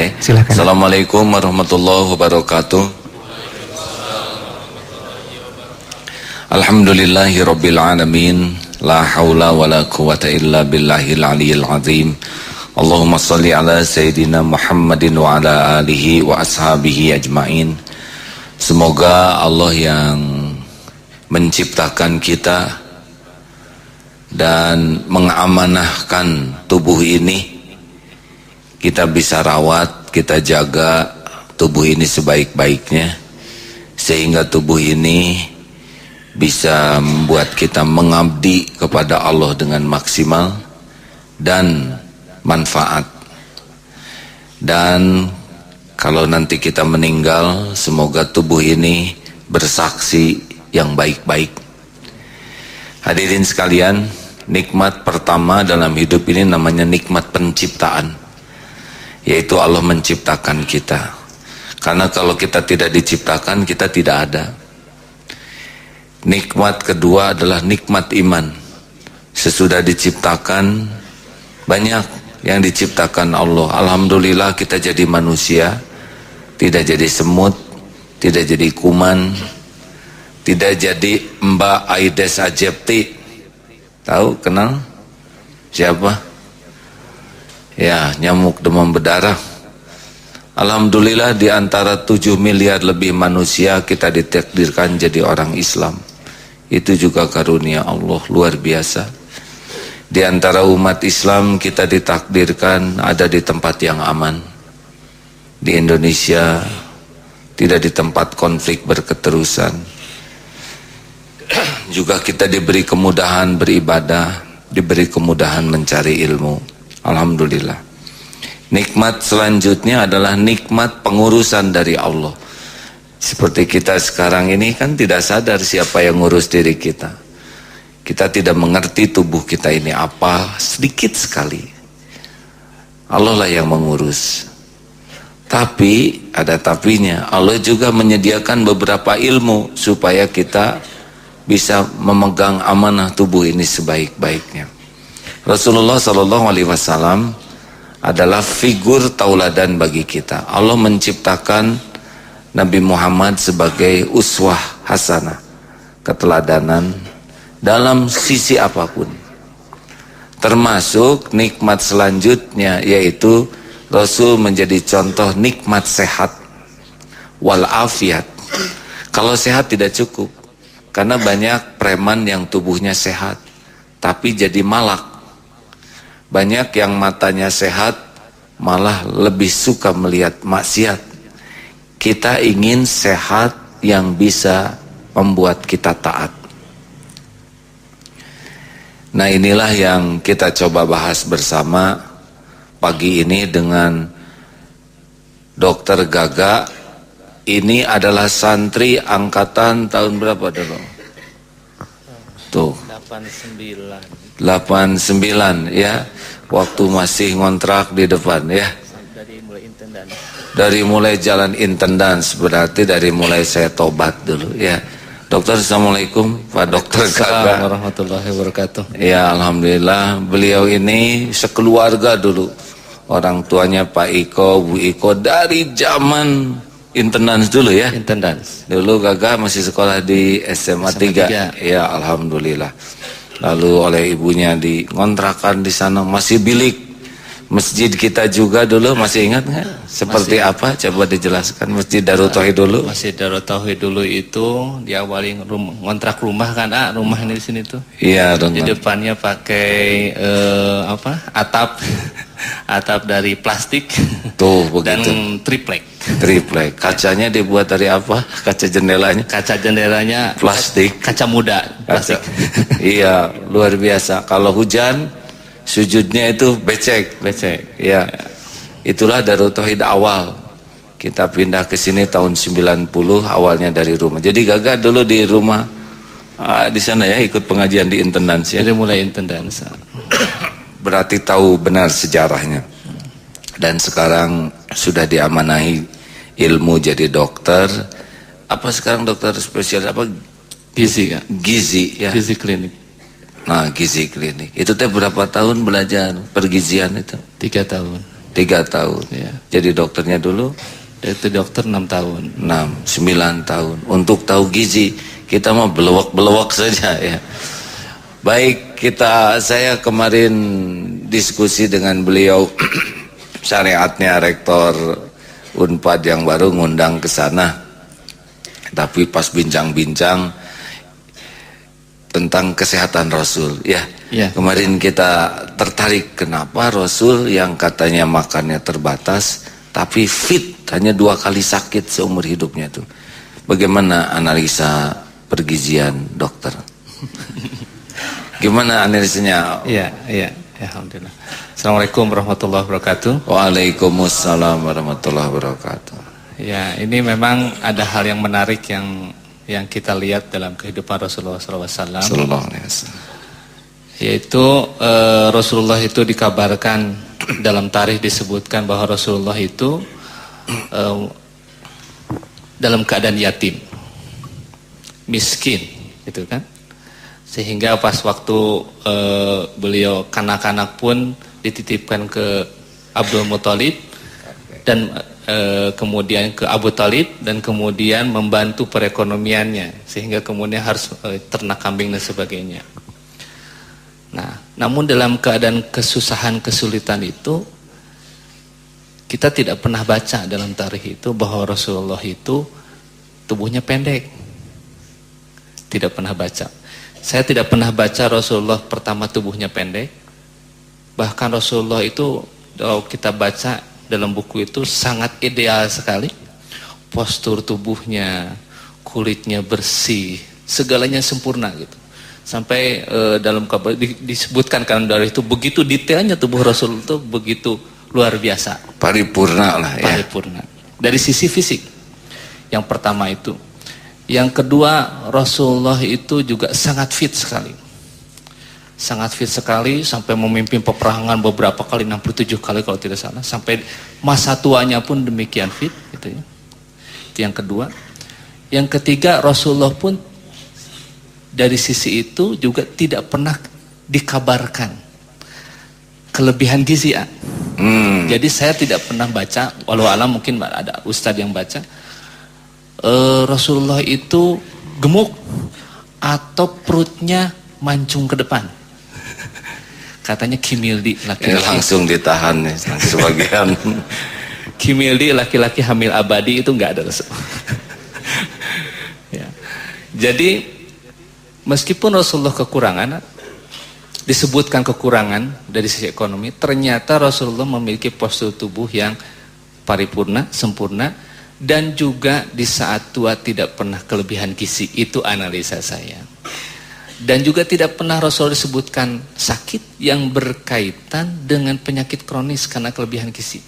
Okay. Silakan. Assalamualaikum warahmatullahi wabarakatuh. Alhamdulillahi rabbil alamin. La haula wa la quwata illa billahil aliyil azim. Allahumma salli ala Sayyidina Muhammadin wa ala alihi wa ashabihi ajma'in. Semoga Allah yang menciptakan kita dan mengamanahkan tubuh ini, kita bisa rawat, kita jaga tubuh ini sebaik-baiknya, sehingga tubuh ini bisa membuat kita mengabdi kepada Allah dengan maksimal dan manfaat. Dan kalau nanti kita meninggal, semoga tubuh ini bersaksi yang baik-baik. Hadirin sekalian, nikmat pertama dalam hidup ini namanya nikmat penciptaan, yaitu Allah menciptakan kita. Karena kalau kita tidak diciptakan, kita tidak ada. Nikmat kedua adalah nikmat iman. Sesudah diciptakan, banyak yang diciptakan Allah. Alhamdulillah kita jadi manusia, tidak jadi semut, tidak jadi kuman, tidak jadi Mbak Aedes aegypti. Tahu, kenal? Siapa? Ya, nyamuk demam berdarah. Alhamdulillah di antara 7 miliar lebih manusia kita ditakdirkan jadi orang Islam. Itu juga karunia Allah luar biasa. Di antara umat Islam kita ditakdirkan ada di tempat yang aman. Di Indonesia, tidak di tempat konflik berketerusan. Juga kita diberi kemudahan beribadah, diberi kemudahan mencari ilmu. Alhamdulillah. Nikmat selanjutnya adalah nikmat pengurusan dari Allah. Seperti kita sekarang ini kan tidak sadar siapa yang ngurus diri kita. Kita tidak mengerti tubuh kita ini apa, sedikit sekali. Allah lah yang mengurus. Tapi ada tapinya, Allah juga menyediakan beberapa ilmu supaya kita bisa memegang amanah tubuh ini sebaik-baiknya. Rasulullah SAW adalah figur tauladan bagi kita. Allah menciptakan Nabi Muhammad sebagai uswah hasanah, keteladanan dalam sisi apapun. Termasuk nikmat selanjutnya, yaitu Rasul menjadi contoh nikmat sehat wal afiat. Kalau sehat tidak cukup, karena banyak preman yang tubuhnya sehat tapi jadi malak. Banyak yang matanya sehat malah lebih suka melihat maksiat. Kita ingin sehat yang bisa membuat kita taat. Nah, inilah yang kita coba bahas bersama pagi ini dengan Dr. Gaga. Ini adalah santri angkatan tahun berapa dulu? Tuh 89 ya, waktu masih ngontrak di depan ya. Dari mulai jalan intendans, berarti dari mulai saya tobat dulu ya. Dokter, assalamualaikum Pak Dokter Gaga. Assalamualaikum warahmatullahi wabarakatuh. Ya, alhamdulillah beliau ini sekeluarga dulu. Orang tuanya Pak Iko, Bu Iko dari zaman intendans dulu ya. Intendans. Dulu Gaga masih sekolah di SMA 3. Ya, alhamdulillah. Lalu oleh ibunya di kontrakan di sana, masih bilik. Masjid kita juga dulu, masih ingat nggak? Seperti masih. Apa? Coba dijelaskan. Masjid Darut Tauhid dulu. Masjid Darut Tauhid dulu itu diawali ngontrak rumah kan, rumah ini di sini tuh. Iya, di depannya pakai atap, atap dari plastik. Tuh begitu. Dan triplek. Triplek. Kacanya dibuat dari apa? Kaca jendelanya? Kaca jendelanya plastik. Kaca muda. Plastik. Iya, luar biasa. Kalau hujan, sujudnya itu becek. Ya. Itulah Darut Tauhid awal. Kita pindah ke sini tahun 90, awalnya dari rumah. Jadi Gaga dulu di rumah di sana ya, ikut pengajian di intendans ya. Jadi mulai intendans. Berarti tahu benar sejarahnya. Dan sekarang sudah diamanahi ilmu jadi dokter. Apa sekarang dokter spesial apa? Gizi kan? Gizi ya. Gizi klinik. Nah, gizi klinik. Itu teh berapa tahun belajar pergizian itu? 3 tahun. 3 tahun. Ya. Jadi dokternya dulu? Itu dokter 6 tahun. 6, 9 tahun. Untuk tahu gizi, kita mau belewak-belewak saja ya. Baik, saya kemarin diskusi dengan beliau syariatnya rektor Unpad yang baru ngundang ke sana. Tapi pas bincang-bincang tentang kesehatan Rasul ya. Kemarin kita tertarik kenapa Rasul yang katanya makannya terbatas tapi fit, hanya 2 kali sakit seumur hidupnya tuh. Bagaimana analisa pergizian dokter? Gimana analisanya? Iya, alhamdulillah. Assalamualaikum warahmatullahi wabarakatuh. Waalaikumsalam warahmatullahi wabarakatuh. Ya, ini memang ada hal yang menarik yang kita lihat dalam kehidupan Rasulullah SAW. Yaitu Rasulullah itu dikabarkan dalam tarikh disebutkan bahwa Rasulullah itu dalam keadaan yatim, miskin, gitu kan? Sehingga pas waktu beliau kanak-kanak pun dititipkan ke Abdul Muthalib dan kemudian ke Abu Talib dan kemudian membantu perekonomiannya sehingga kemudian harus ternak kambing dan sebagainya. Nah, namun dalam keadaan kesusahan kesulitan itu kita tidak pernah baca dalam tarikh itu bahwa Rasulullah itu tubuhnya pendek. Tidak pernah baca. Saya tidak pernah baca Rasulullah pertama tubuhnya pendek. Bahkan Rasulullah itu kalau kita baca dalam buku itu sangat ideal sekali. Postur tubuhnya, kulitnya bersih, segalanya sempurna gitu. Sampai dalam kabar disebutkan kan dari itu begitu detailnya tubuh Rasul itu begitu luar biasa. Paripurna lah ya. Paripurna. Dari sisi fisik. Yang pertama itu. Yang kedua, Rasulullah itu juga sangat fit sekali. Sangat fit sekali sampai memimpin peperangan beberapa kali, 67 kali kalau tidak salah. Sampai masa tuanya pun demikian fit gitu ya. Itu yang kedua. Yang ketiga, Rasulullah pun dari sisi itu juga tidak pernah dikabarkan kelebihan gizi ya. Jadi saya tidak pernah baca, walau alam mungkin ada ustadz yang baca, Rasulullah itu gemuk atau perutnya mancung ke depan. Katanya Kimildi laki-laki. Langsung ditahan nih sebagian. Kimildi laki-laki hamil abadi itu nggak ada Rasul. Ya. Jadi meskipun Rasulullah kekurangan, disebutkan kekurangan dari sisi ekonomi, ternyata Rasulullah memiliki postur tubuh yang paripurna, sempurna. Dan juga di saat tua tidak pernah kelebihan gizi. Itu analisa saya. Dan juga tidak pernah Rasul disebutkan sakit yang berkaitan dengan penyakit kronis karena kelebihan gizi.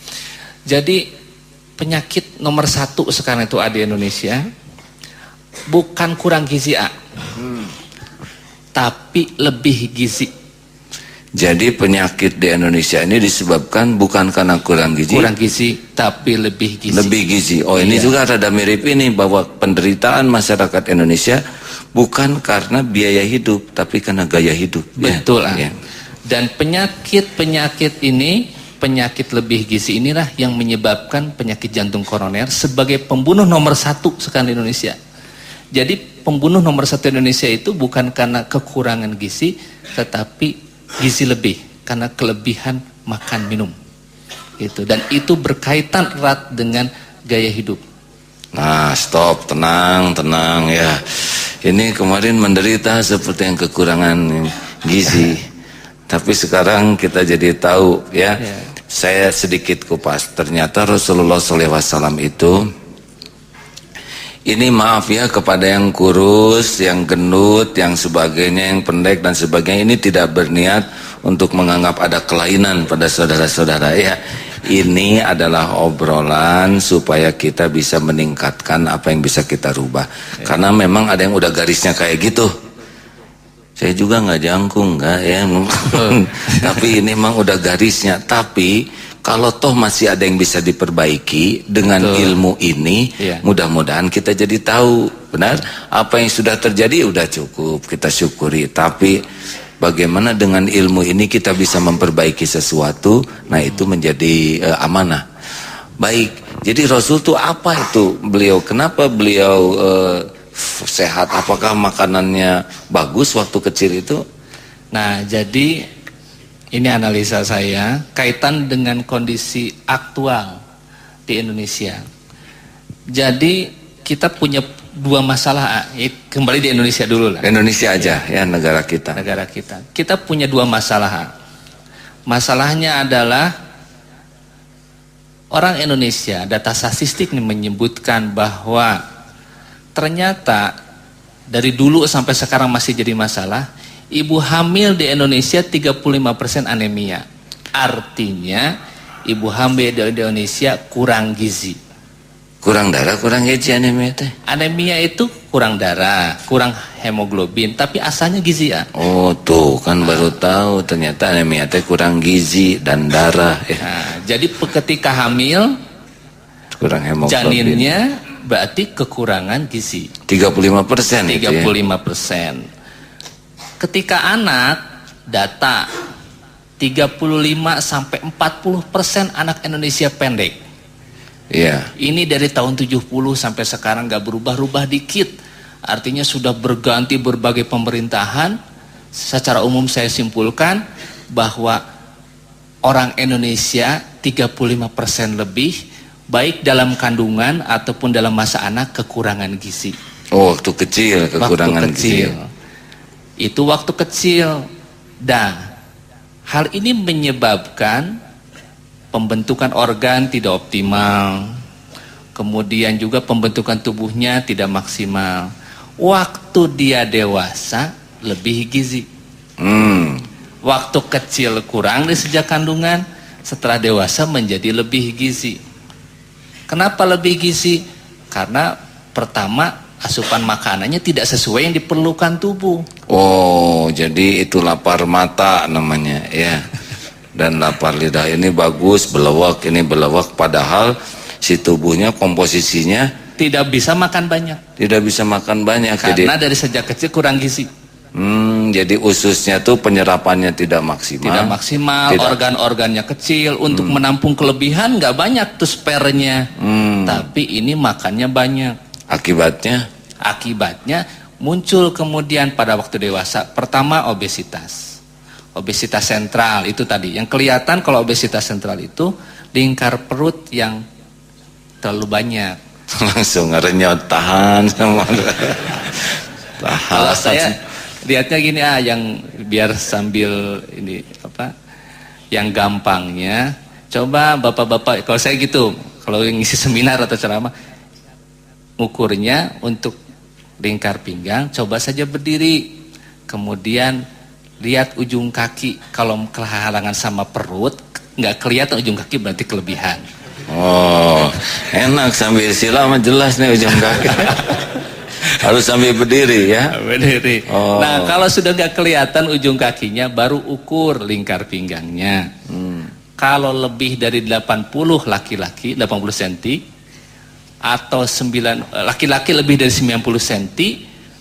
Jadi penyakit nomor 1 sekarang itu ada di Indonesia bukan kurang gizi A, tapi lebih gizi. Jadi penyakit di Indonesia ini disebabkan bukan karena kurang gizi. Kurang gizi, tapi lebih gizi. Lebih gizi. Oh ini juga rada mirip ini bahwa penderitaan masyarakat Indonesia bukan karena biaya hidup, tapi karena gaya hidup. Betul. Ya. Dan penyakit ini, penyakit lebih gizi inilah yang menyebabkan penyakit jantung koroner sebagai pembunuh nomor 1 sekarang di Indonesia. Jadi pembunuh nomor 1 Indonesia itu bukan karena kekurangan gizi, tetapi gizi lebih karena kelebihan makan minum itu, dan itu berkaitan erat dengan gaya hidup. Nah stop, tenang ya. Ini kemarin menderita seperti yang kekurangan gizi. Tapi sekarang kita jadi tahu ya. Saya sedikit kupas. Ternyata Rasulullah SAW itu, ini maaf ya kepada yang kurus, yang gendut, yang sebagainya, yang pendek dan sebagainya, ini tidak berniat untuk menganggap ada kelainan pada saudara-saudara ya. Ini adalah obrolan supaya kita bisa meningkatkan apa yang bisa kita rubah. Karena memang ada yang udah garisnya kayak gitu. Saya juga nggak jangkung nggak ya. Tapi ini memang udah garisnya. Tapi kalau toh masih ada yang bisa diperbaiki dengan ilmu ini, mudah-mudahan kita jadi tahu benar apa yang sudah terjadi udah cukup kita syukuri. Tapi bagaimana dengan ilmu ini kita bisa memperbaiki sesuatu. Nah itu menjadi amanah. Baik, jadi Rasul itu apa itu beliau? Kenapa beliau sehat? Apakah makanannya bagus waktu kecil itu? Nah, jadi ini analisa saya kaitan dengan kondisi aktual di Indonesia. Jadi kita punya dua masalah. Kembali di Indonesia dulu lah. Indonesia aja ya, negara kita. Negara kita. Kita punya dua masalah. Masalahnya adalah orang Indonesia, data statistik menyebutkan bahwa ternyata dari dulu sampai sekarang masih jadi masalah. Ibu hamil di Indonesia 35% anemia. Artinya ibu hamil di Indonesia kurang gizi. Kurang darah, kurang gizi anemia teh. Anemia itu kurang darah, kurang hemoglobin, tapi asalnya gizi ya. Oh tuh kan baru tahu ternyata anemia teh kurang gizi dan darah. Nah, jadi ketika hamil kurang hemoglobin. Janinnya berarti kekurangan gizi. 35% itu ya. 35%. Ketika anak, data 35 sampai 40% anak Indonesia pendek. Iya. Ini dari tahun 70 sampai sekarang gak berubah-ubah dikit. Artinya sudah berganti berbagai pemerintahan. Secara umum saya simpulkan bahwa orang Indonesia 35% lebih baik dalam kandungan ataupun dalam masa anak kekurangan gizi. Oh, waktu kecil kekurangan gizi. Itu waktu kecil. Dan hal ini menyebabkan pembentukan organ tidak optimal. Kemudian juga pembentukan tubuhnya tidak maksimal. Waktu dia dewasa lebih gizi. Waktu kecil kurang di sejak kandungan, setelah dewasa menjadi lebih gizi. Kenapa lebih gizi? Karena pertama asupan makanannya tidak sesuai yang diperlukan tubuh. Oh, jadi itu lapar mata namanya ya. Dan lapar lidah ini bagus, belewak ini belewak, padahal si tubuhnya komposisinya tidak bisa makan banyak. Tidak bisa makan banyak. Karena dari sejak kecil kurang gizi. Jadi ususnya tuh penyerapannya tidak maksimal. Tidak maksimal, organ-organnya kecil. Untuk menampung kelebihan nggak banyak tuh spare-nya. Tapi ini makannya banyak. Akibatnya muncul kemudian pada waktu dewasa. Pertama obesitas. Obesitas sentral itu tadi. Yang kelihatan kalau obesitas sentral itu lingkar perut yang terlalu banyak. Langsung ngerenyot, tahan sama. Kalau saya lihatnya gini yang biar sambil ini yang gampangnya. Coba bapak-bapak, kalau saya gitu, kalau ngisi seminar atau ceramah, ukurnya untuk lingkar pinggang, coba saja berdiri, kemudian lihat ujung kaki. Kalau kehalangan sama perut, nggak kelihatan ujung kaki berarti kelebihan. Oh, enak sambil sila mah jelas nih ujung kaki. Harus sambil berdiri ya. Berdiri. Oh. Nah, kalau sudah nggak kelihatan ujung kakinya, baru ukur lingkar pinggangnya. Kalau lebih dari 80 laki-laki, 80 cm, atau laki-laki lebih dari 90 cm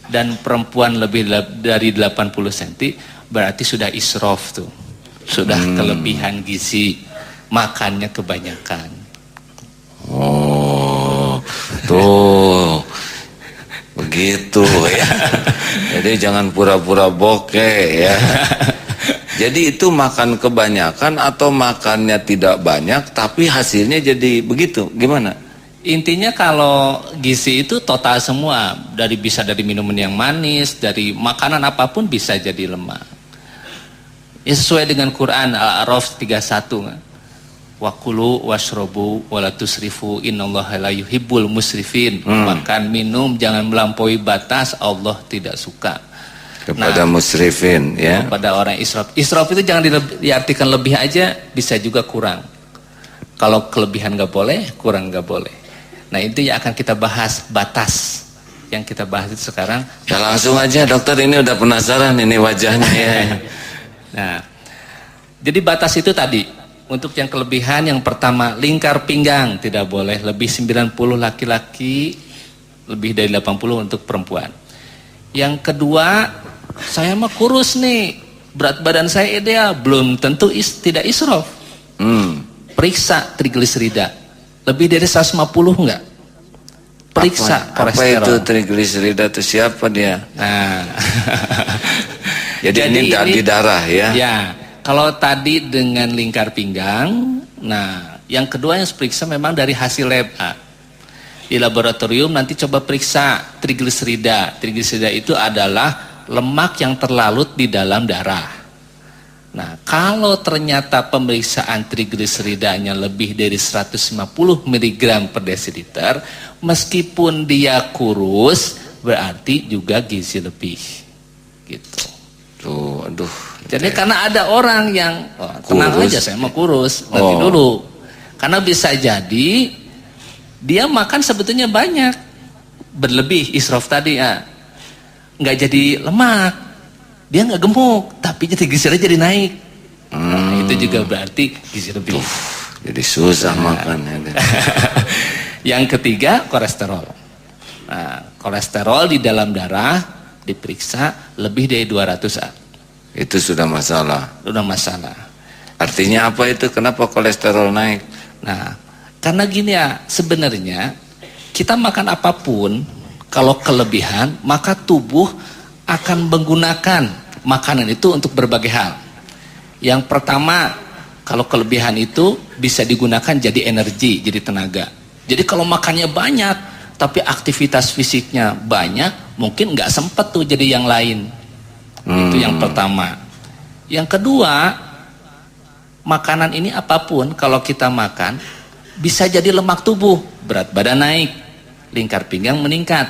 dan perempuan lebih dari 80 cm, berarti sudah israf tuh. Sudah kelebihan gizi, makannya kebanyakan. Oh, tuh. Begitu ya. Jadi jangan pura-pura bokeh ya. Jadi itu makan kebanyakan atau makannya tidak banyak tapi hasilnya jadi begitu. Gimana? Intinya kalau gizi itu total semua, bisa dari minuman yang manis, dari makanan apapun bisa jadi lemak. Ya sesuai dengan Quran Al-A'raf 31. Wa kulu washrobu wala tusrifu innallaha la yuhibbul musrifin. Makan minum jangan melampaui batas, Allah tidak suka kepada musrifin ya. Kepada orang israf. Israf itu jangan diartikan lebih aja, bisa juga kurang. Kalau kelebihan nggak boleh, kurang nggak boleh. Nah itu yang akan kita bahas, batas yang kita bahas itu sekarang. Ya langsung aja dokter, ini udah penasaran ini wajahnya ya. Nah, jadi batas itu tadi. Untuk yang kelebihan, yang pertama lingkar pinggang tidak boleh lebih 90 laki-laki, lebih dari 80 untuk perempuan. Yang kedua, saya mah kurus nih, berat badan saya ideal, belum tentu tidak israf. Periksa trigliserida, lebih dari 150 enggak? Periksa kolesterol. Apa itu trigliserida itu, siapa dia? Nah. Jadi ini di darah ya? Ya, kalau tadi dengan lingkar pinggang, nah yang kedua yang periksa memang dari hasil lab. Di laboratorium nanti coba periksa trigliserida. Trigliserida itu adalah lemak yang terlarut di dalam darah. Nah, kalau ternyata pemeriksaan trigliseridanya lebih dari 150 mg per desiliter, meskipun dia kurus, berarti juga gizi lebih. Gitu. Tuh, aduh. Jadi karena ada orang yang tenang aja, saya mau kurus, nanti dulu. Karena bisa jadi dia makan sebetulnya banyak, berlebih israf tadi ya, nggak jadi lemak, dia nggak gemuk, tapi trigliserida jadi naik. Nah, itu juga berarti gizi lebih. Jadi susah makannya. Yang ketiga kolesterol. Nah, kolesterol di dalam darah diperiksa lebih dari 200. Itu sudah masalah. Sudah masalah. Artinya apa itu? Kenapa kolesterol naik? Nah, karena gini ya, sebenarnya kita makan apapun, kalau kelebihan, maka tubuh akan menggunakan makanan itu untuk berbagai hal. Yang pertama, kalau kelebihan itu bisa digunakan jadi energi, jadi tenaga. Jadi kalau makannya banyak, tapi aktivitas fisiknya banyak, mungkin nggak sempet tuh jadi yang lain. Itu yang pertama. Yang kedua, makanan ini apapun kalau kita makan, bisa jadi lemak tubuh, berat badan naik, lingkar pinggang meningkat.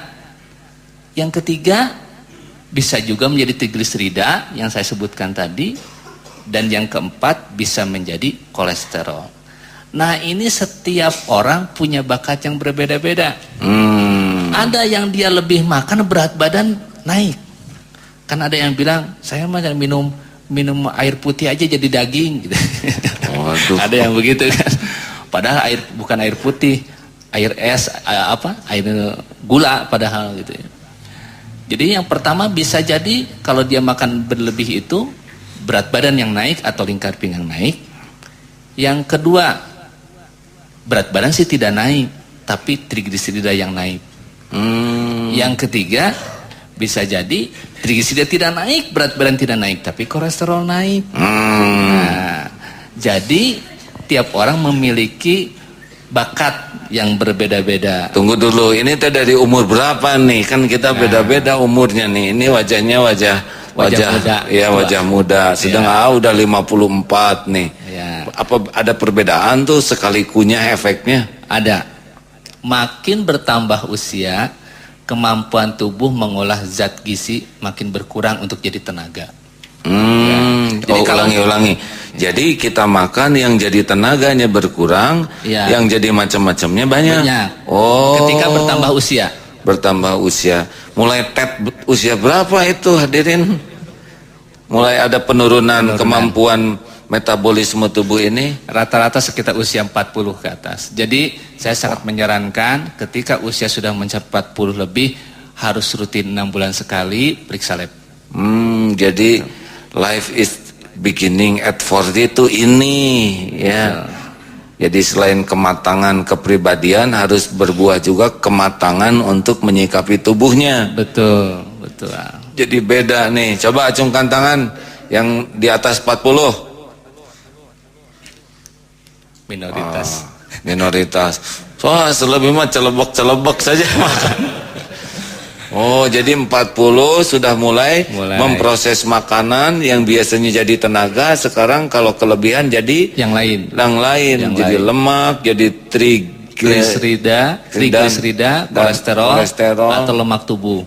Yang ketiga, bisa juga menjadi trigliserida yang saya sebutkan tadi. Dan yang keempat, bisa menjadi kolesterol. Nah, ini setiap orang punya bakat yang berbeda-beda. Ada yang dia lebih makan, berat badan naik. Kan ada yang bilang, saya mah minum air putih aja jadi daging gitu. Ada yang begitu kan. Padahal bukan air putih, air es, air gula padahal gitu ya. Jadi yang pertama bisa jadi kalau dia makan berlebih itu berat badan yang naik atau lingkar pinggang naik. Yang kedua, berat badan sih tidak naik, tapi trigliserida yang naik. Yang ketiga, bisa jadi trigliserida tidak naik, berat badan tidak naik, tapi kolesterol naik. Nah, jadi tiap orang memiliki bakat yang berbeda-beda. Tunggu dulu, ini teh dari umur berapa nih? Kan kita beda-beda umurnya nih. Ini wajahnya wajah muda. Ya, wajah muda. Sedang udah 54 nih. Ya. Apa ada perbedaan tuh sekali kunyah efeknya? Ada. Makin bertambah usia, kemampuan tubuh mengolah zat gizi makin berkurang untuk jadi tenaga. Jadi ulangi. Jadi kita makan yang jadi tenaganya berkurang, yang jadi macam-macamnya banyak. Ketika bertambah usia. Bertambah usia. Mulai usia berapa itu hadirin? Mulai ada penurunan kemampuan metabolisme tubuh ini? Rata-rata sekitar usia 40 ke atas. Jadi saya sangat menyarankan ketika usia sudah mencapai 40 lebih harus rutin 6 bulan sekali periksa lab. Jadi life is beginning at 40 itu ini ya. Jadi selain kematangan kepribadian harus berbuah juga kematangan untuk menyikapi tubuhnya. Betul. Jadi beda nih. Coba acungkan tangan yang di atas 40. Minoritas. Soalnya selebih mah celebek saja makan. Jadi 40 sudah mulai memproses makanan yang biasanya jadi tenaga, sekarang kalau kelebihan jadi yang lain, jadi lemak, jadi trigliserida, kolesterol, atau lemak tubuh.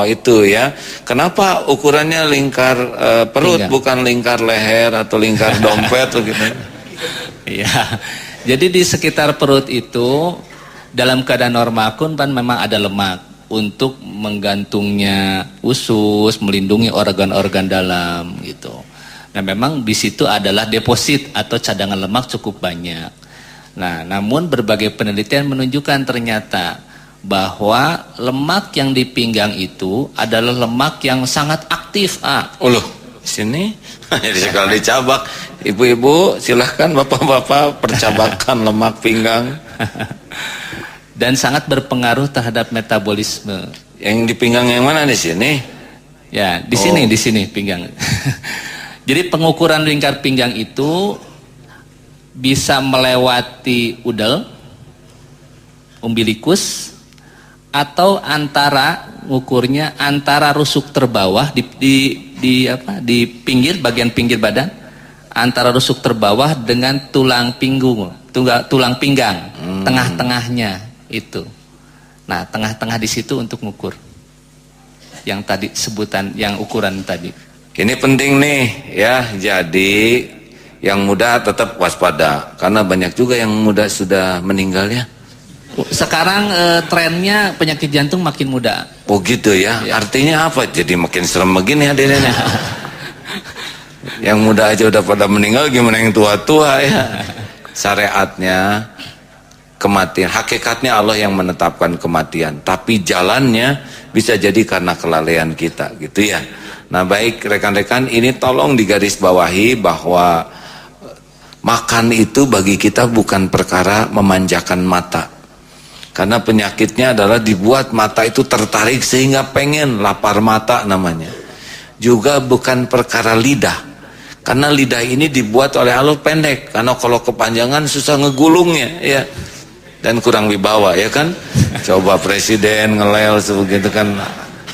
Itu ya. Kenapa ukurannya lingkar perut bukan lingkar leher atau lingkar dompet gitu? Iya. Jadi di sekitar perut itu dalam keadaan normal pun memang ada lemak untuk menggantungnya usus, melindungi organ-organ dalam gitu. Nah, memang di situ adalah deposit atau cadangan lemak cukup banyak. Nah, namun berbagai penelitian menunjukkan ternyata bahwa lemak yang di pinggang itu adalah lemak yang sangat aktif. Sini. Jadi sekali dicabak. Ibu-ibu silahkan, bapak-bapak percabakan lemak pinggang. Dan sangat berpengaruh terhadap metabolisme. Yang di pinggang yang mana, di sini? Ya, di sini pinggang. Jadi pengukuran lingkar pinggang itu bisa melewati udel, umbilikus, atau ngukurnya antara rusuk terbawah di pinggir, bagian pinggir badan, antara rusuk terbawah dengan tulang pinggang, tengah-tengahnya itu. Nah, tengah-tengah di situ untuk ngukur. Yang tadi sebutan, yang ukuran tadi. Ini penting nih ya. Jadi yang muda tetap waspada, karena banyak juga yang muda sudah meninggal ya. Sekarang trennya penyakit jantung makin muda. Oh gitu ya. Artinya apa? Jadi makin serem begini hadirin. Yang muda aja udah pada meninggal, gimana yang tua-tua ya. Syariatnya kematian, hakikatnya Allah yang menetapkan kematian, tapi jalannya bisa jadi karena kelalaian kita gitu ya. Nah baik rekan-rekan, ini tolong digarisbawahi bahwa makan itu bagi kita bukan perkara memanjakan mata, karena penyakitnya adalah dibuat mata itu tertarik sehingga pengen, lapar mata namanya. Juga bukan perkara lidah, karena lidah ini dibuat oleh Allah pendek, karena kalau kepanjangan susah ngegulungnya ya. Dan kurang wibawa ya kan. Coba presiden ngelel sebegitu kan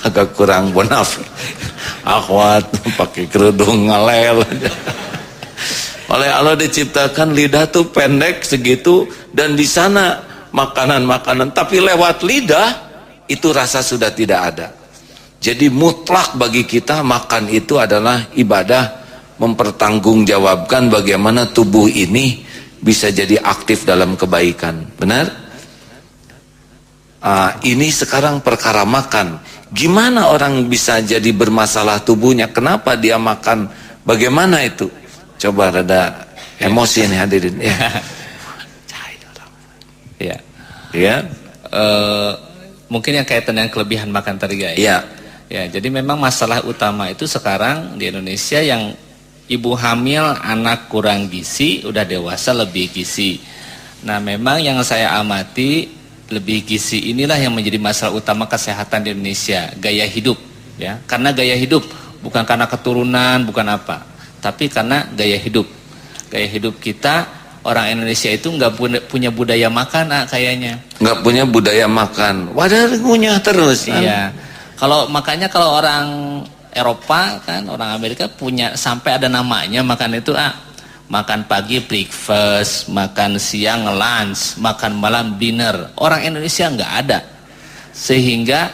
agak kurang bonaf. Akhwat pakai kerudung ngelel. Oleh Allah diciptakan lidah tuh pendek segitu, dan di sana makanan-makanan, tapi lewat lidah itu rasa sudah tidak ada. Jadi mutlak bagi kita makan itu adalah ibadah, mempertanggungjawabkan bagaimana tubuh ini bisa jadi aktif dalam kebaikan. Benar? Ini sekarang perkara makan. Gimana orang bisa jadi bermasalah tubuhnya? Kenapa dia makan? Bagaimana itu? Coba rada emosi nih hadirin. Ya. Ya. Ya. Mungkin yang kaitan dengan kelebihan makan tadi guys. Ya. Ya. Jadi memang masalah utama itu sekarang di Indonesia yang ibu hamil, anak kurang gizi, udah dewasa lebih gizi. Nah memang yang saya amati, lebih gizi inilah yang menjadi masalah utama kesehatan di Indonesia. Gaya hidup ya. Karena gaya hidup, bukan karena keturunan, bukan apa, tapi karena gaya hidup. Gaya hidup kita, orang Indonesia itu nggak punya budaya makan kayaknya. Nggak punya budaya makan, wadah ngunyah terus kan? Iya. Makanya kalau orang Eropa kan, orang Amerika punya sampai ada namanya makan itu makan pagi breakfast, makan siang lunch, makan malam dinner. Orang Indonesia nggak ada. Sehingga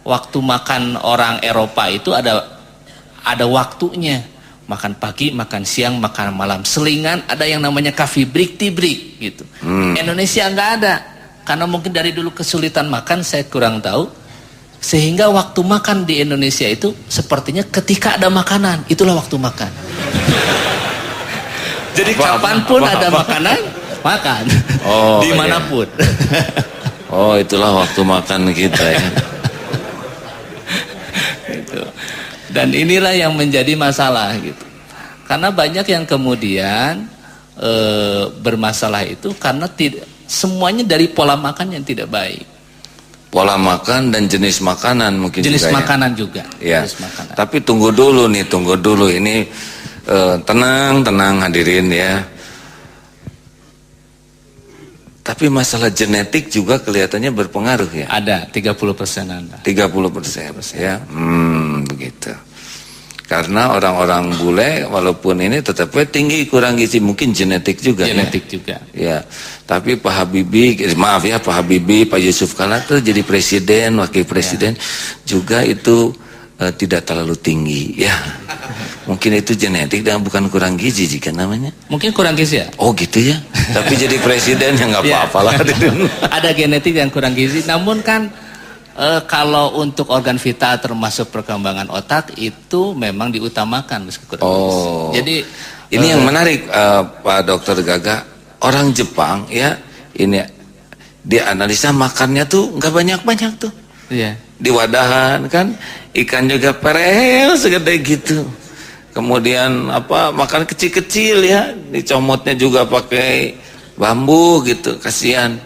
waktu makan orang Eropa itu ada waktunya. Makan pagi, makan siang, makan malam. Selingan ada yang namanya coffee break, tea break gitu. Indonesia nggak ada. Karena mungkin dari dulu kesulitan makan, saya kurang tahu. Sehingga waktu makan di Indonesia itu sepertinya ketika ada makanan, itulah waktu makan. Jadi kapanpun ada makanan, makan. Oh, dimanapun. Iya. Oh, itulah waktu makan kita ya. Gitu. Dan inilah yang menjadi masalah gitu. Karena banyak yang kemudian bermasalah itu karena semuanya dari pola makan yang tidak baik. Pola makan dan jenis makanan mungkin jenis juga makanan ya. Juga ya. Jenis makanan. Tapi tunggu dulu ini tenang hadirin ya. Tapi masalah genetik juga kelihatannya berpengaruh ya. Ada 30% Anda. 30% ya. Begitu. Karena orang-orang bule walaupun ini tetapnya tinggi kurang gizi, mungkin genetik juga. Genetik ya. juga. Ya. Tapi Pak Habibie, maaf ya Pak Habibie, Pak Yusuf Kala tuh jadi presiden, wakil presiden juga itu tidak terlalu tinggi ya. Mungkin itu genetik dan bukan kurang gizi jika namanya. Mungkin kurang gizi ya? Oh gitu ya. Tapi jadi presiden ya nggak apa-apa lah. Ada genetik yang kurang gizi, namun kan kalau untuk organ vital termasuk perkembangan otak itu memang diutamakan meskipun gizi. Jadi ini yang menarik Pak Dokter Gaga, orang Jepang ya, ini dianalisa makannya tuh nggak banyak-banyak tuh. Iya. Di wadahan kan ikan juga perel segede gitu. kemudian apa makan kecil-kecil ya, dicomotnya juga pakai bambu gitu, kasihan.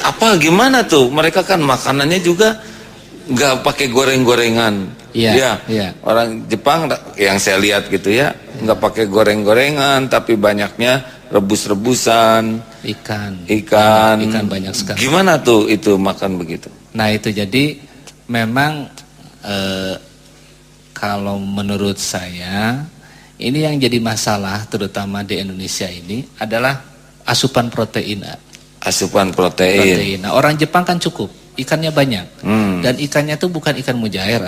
Apa gimana tuh? Mereka kan makanannya juga nggak pakai goreng-gorengan. Iya. Orang Jepang yang saya lihat gitu ya, nggak pakai goreng-gorengan, tapi banyaknya rebus-rebusan, ikan banyak sekali. Gimana tuh itu makan begitu? Nah itu jadi memang kalau menurut saya ini yang jadi masalah terutama di Indonesia ini adalah asupan protein. Asupan protein. Nah, orang Jepang kan cukup, ikannya banyak. Dan ikannya itu bukan ikan mujair.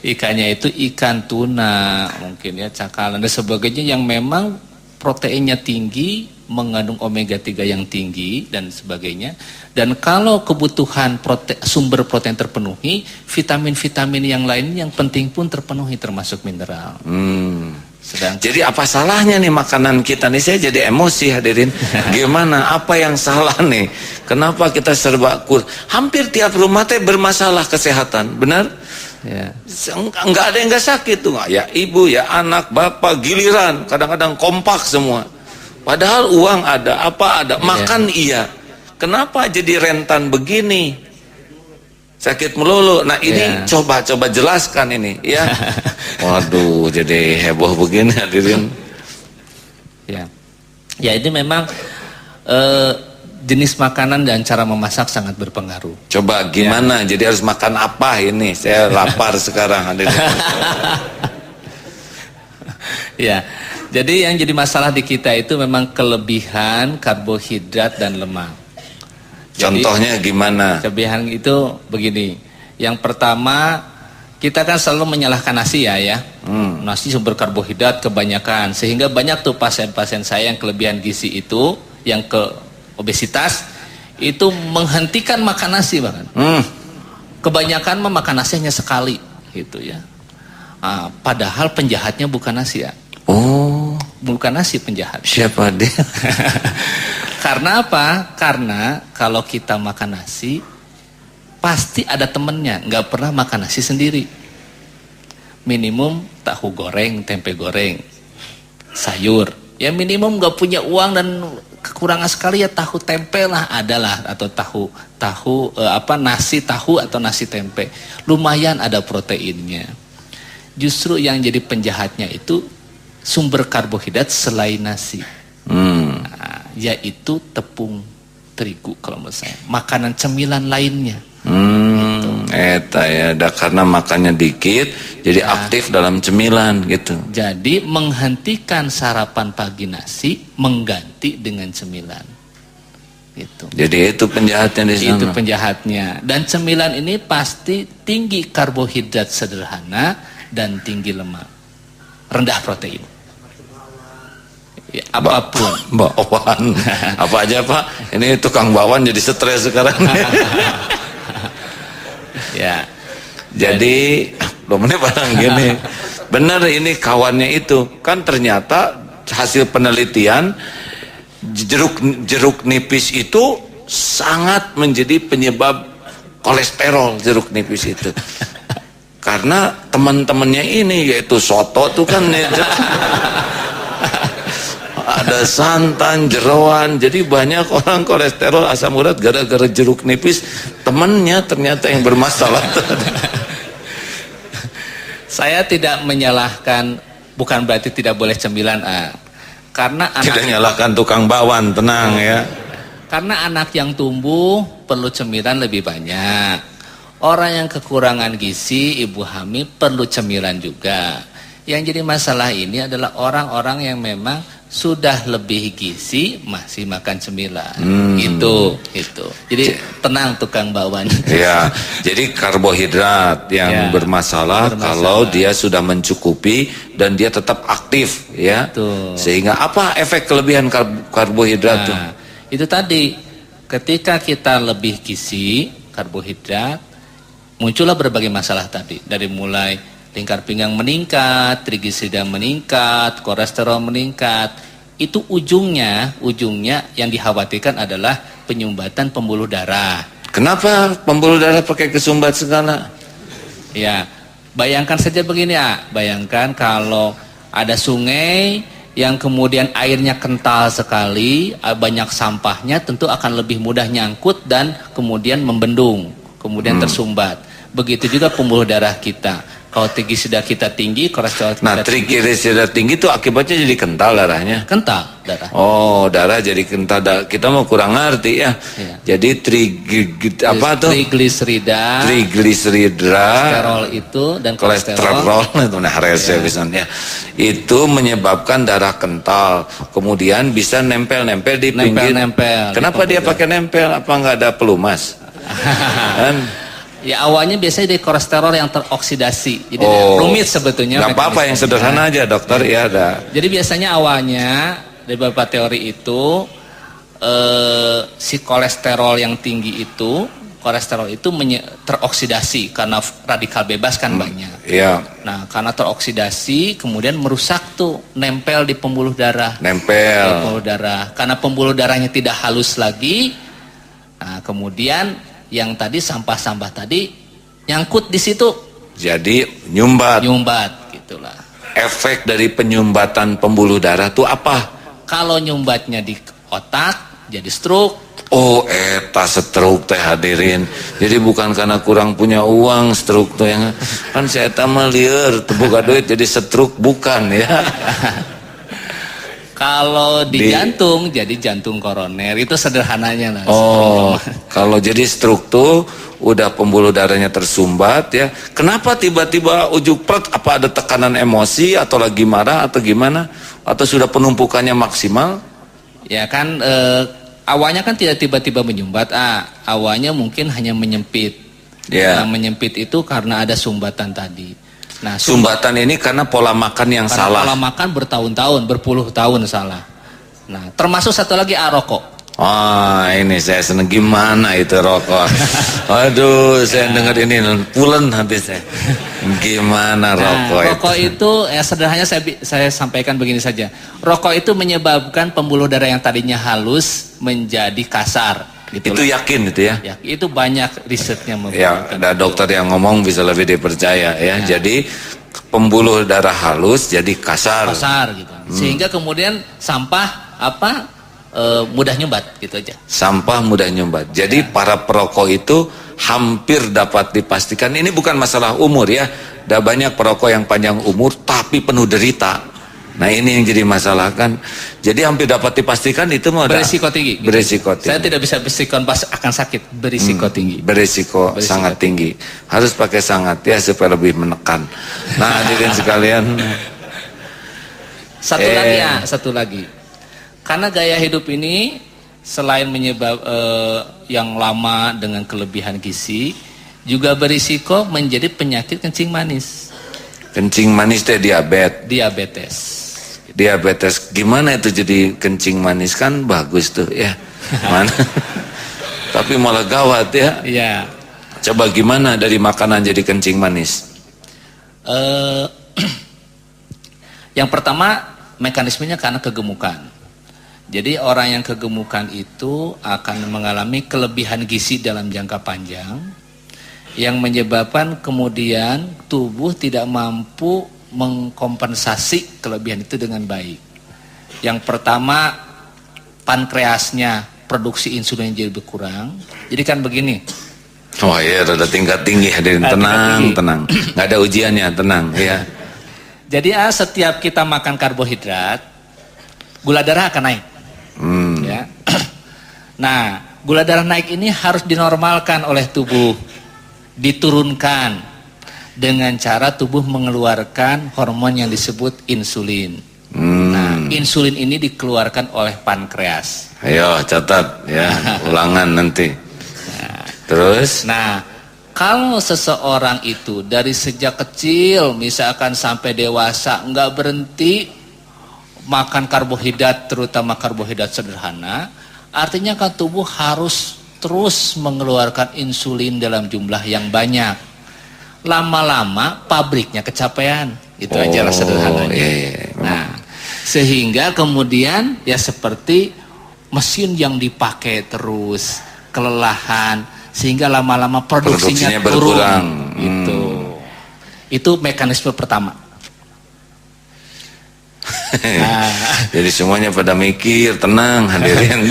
Ikannya itu ikan tuna, mungkin ya cakalang dan sebagainya yang memang proteinnya tinggi, mengandung omega 3 yang tinggi dan sebagainya. Dan kalau kebutuhan sumber protein terpenuhi, vitamin-vitamin yang lain yang penting pun terpenuhi termasuk mineral. Jadi apa salahnya nih makanan kita nih? Saya jadi emosi hadirin. Gimana? Apa yang salah nih? Kenapa kita serba hampir tiap rumah teh bermasalah kesehatan, benar? Ya. Enggak ada yang enggak sakit tuh, ya ibu, ya anak, bapak, giliran kadang-kadang kompak semua. Padahal uang ada, apa ada, makan iya. Kenapa jadi rentan begini? Sakit melulu. Nah ini coba jelaskan ini ya. Waduh, jadi heboh begini hadirin. Ya ini memang jenis makanan dan cara memasak sangat berpengaruh. Coba gimana? Jadi harus makan apa ini? Saya lapar sekarang hadirin. Ya. Jadi yang jadi masalah di kita itu memang kelebihan karbohidrat dan lemak. Contohnya gimana? Kelebihan itu begini. Yang pertama, kita kan selalu menyalahkan nasi ya. Nasi sumber karbohidrat kebanyakan, sehingga banyak tuh pasien-pasien saya yang kelebihan gizi itu, yang ke obesitas, itu menghentikan makan nasi bahkan. Kebanyakan memakan nasi hanya sekali, gitu ya. Padahal penjahatnya bukan nasi ya. Oh, bukan nasi penjahat. Siapa dia? Karena apa? Karena kalau kita makan nasi pasti ada temennya, nggak pernah makan nasi sendiri. Minimum tahu goreng, tempe goreng, sayur. Ya minimum nggak punya uang dan kekurangan sekali ya tahu tempe lah adalah, atau tahu nasi tahu atau nasi tempe. Lumayan ada proteinnya. Justru yang jadi penjahatnya itu sumber karbohidrat selain nasi. Yaitu tepung terigu kalau menurut saya, makanan cemilan lainnya. Eta ya, karena makannya dikit jadi aktif dalam cemilan gitu. Jadi menghentikan sarapan pagi nasi, mengganti dengan cemilan. Gitu. Jadi itu penjahatnya di sana. Itu penjahatnya. Dan cemilan ini pasti tinggi karbohidrat sederhana dan tinggi lemak, rendah protein. Ya, apapun. Bakwan. Apa aja Pak? Ini tukang bakwan jadi stres sekarang. Ya. Jadi menit barang gini. Benar ini kawannya itu. Kan ternyata hasil penelitian jeruk nipis itu sangat menjadi penyebab kolesterol, jeruk nipis itu. Karena teman-temannya ini yaitu soto tuh kan ada santan, jeroan, jadi banyak orang kolesterol, asam urat gara-gara jeruk nipis. Temannya ternyata yang bermasalah. Saya tidak menyalahkan, bukan berarti tidak boleh cemilan, karena tidak menyalahkan tukang bakwan, tenang ya. Karena anak yang tumbuh perlu cemilan lebih banyak. Orang yang kekurangan gizi, ibu hamil perlu cemilan juga. Yang jadi masalah ini adalah orang-orang yang memang sudah lebih gizi masih makan cemilan. Itu. Jadi tenang tukang bakwan. Ya, jadi karbohidrat yang bermasalah kalau dia sudah mencukupi dan dia tetap aktif ya. Betul. Sehingga apa efek kelebihan karbohidrat tuh? Itu tadi, ketika kita lebih gizi karbohidrat, muncullah berbagai masalah tadi, dari mulai lingkar pinggang meningkat, trigliserida meningkat, kolesterol meningkat. Itu ujungnya yang dikhawatirkan adalah penyumbatan pembuluh darah. Kenapa pembuluh darah pakai kesumbat segala? Ya, bayangkan saja begini ya, bayangkan kalau ada sungai yang kemudian airnya kental sekali, banyak sampahnya, tentu akan lebih mudah nyangkut dan kemudian membendung, kemudian tersumbat. Begitu juga pembuluh darah kita. Kalau trigisida kita tinggi, kolesterol kita tinggi. Trigisida tinggi itu akibatnya jadi kental darahnya. Kental darah. Oh, darah jadi kental. Kita mau kurang ngerti ya. Jadi trigliserida, kolesterol itu dan kolesterol itu ya. Itu menyebabkan darah kental. Kemudian bisa nempel-nempel di pinggir. Kenapa dia pakai nempel? Apa nggak ada pelumas? Kan? Ya awalnya biasanya dari kolesterol yang teroksidasi. Jadi rumit sebetulnya. Gak apa-apa, yang sederhana aja dokter ya ada. Jadi biasanya awalnya dari beberapa teori itu si kolesterol yang tinggi itu, kolesterol itu teroksidasi karena radikal bebas kan banyak. Iya. Nah karena teroksidasi kemudian merusak tuh, nempel di pembuluh darah. Nempel. Di pembuluh darah. Karena pembuluh darahnya tidak halus lagi. Nah kemudian yang tadi sampah-sampah tadi nyangkut di situ. Jadi nyumbat gitulah. Efek dari penyumbatan pembuluh darah itu apa? Kalau nyumbatnya di otak jadi stroke. Oh, eta stroke teh hadirin. Jadi bukan karena kurang punya uang stroke tuh yang kan saya mah lieur teu boga duit jadi stroke, bukan ya. Kalau di jantung jadi jantung koroner, itu sederhananya lah. Oh, kalau jadi stroke tuh udah pembuluh darahnya tersumbat ya. Kenapa tiba-tiba ujuk perut? Apa ada tekanan emosi atau lagi marah atau gimana? Atau sudah penumpukannya maksimal? Ya kan awalnya kan tidak tiba-tiba menyumbat. Awalnya mungkin hanya menyempit. Yeah. Nah, menyempit itu karena ada sumbatan tadi. Nah, sumbatan ini karena pola makan yang salah. Pola makan bertahun-tahun, berpuluh tahun salah. Nah, termasuk satu lagi rokok. Ini saya seneng, gimana itu rokok. Aduh, saya dengar ini pulen hati saya. Gimana rokok itu? Rokok itu sederhananya saya sampaikan begini saja. Rokok itu menyebabkan pembuluh darah yang tadinya halus menjadi kasar. Gitu itu yakin itu ya? Ya, itu banyak risetnya. Ya, ada dokter yang ngomong bisa lebih dipercaya ya. Jadi pembuluh darah halus jadi kasar. Kasar gitu. Sehingga kemudian sampah mudah nyumbat gitu aja. Sampah mudah nyumbat. Jadi para perokok itu hampir dapat dipastikan ini bukan masalah umur ya. Ada banyak perokok yang panjang umur tapi penuh derita. Nah ini yang jadi masalah kan. Jadi hampir dapat dipastikan itu mau berisiko tinggi. Berisiko tinggi. Saya tidak bisa bersikon pas akan sakit. Berisiko tinggi. Berisiko sangat tinggi. Harus pakai sangat ya supaya lebih menekan. Nah hadirin sekalian. Satu lagi. Karena gaya hidup ini selain menyebab yang lama dengan kelebihan gizi, juga berisiko menjadi penyakit kencing manis. Kencing manis teh diabetes. Gimana itu jadi kencing manis? Kan bagus tuh ya. Mana? Tapi malah gawat ya. Iya. Coba gimana dari makanan jadi kencing manis? Yang pertama mekanismenya karena kegemukan. Jadi orang yang kegemukan itu akan mengalami kelebihan gizi dalam jangka panjang yang menyebabkan kemudian tubuh tidak mampu mengkompensasi kelebihan itu dengan baik. Yang pertama, pankreasnya produksi insulin jadi berkurang. Jadi kan begini. Oh iya, rada tingkat tinggi hadirin, tenang. Nggak ada ujiannya, tenang ya. Jadi setiap kita makan karbohidrat, gula darah akan naik. Ya. Nah, gula darah naik ini harus dinormalkan oleh tubuh, diturunkan dengan cara tubuh mengeluarkan hormon yang disebut insulin. Nah, insulin ini dikeluarkan oleh pankreas. Ayo catat ya, ulangan nanti. Terus? Nah, kalau seseorang itu dari sejak kecil, misalkan sampai dewasa, nggak berhenti makan karbohidrat, terutama karbohidrat sederhana, artinya kan tubuh harus terus mengeluarkan insulin dalam jumlah yang banyak. Lama-lama pabriknya kecapean, itu aja lah sederhananya. Iya. Nah, sehingga kemudian ya seperti mesin yang dipakai terus, kelelahan, sehingga lama-lama produksinya berkurang. Turun. Itu mekanisme pertama. Jadi semuanya pada mikir, tenang hadirin.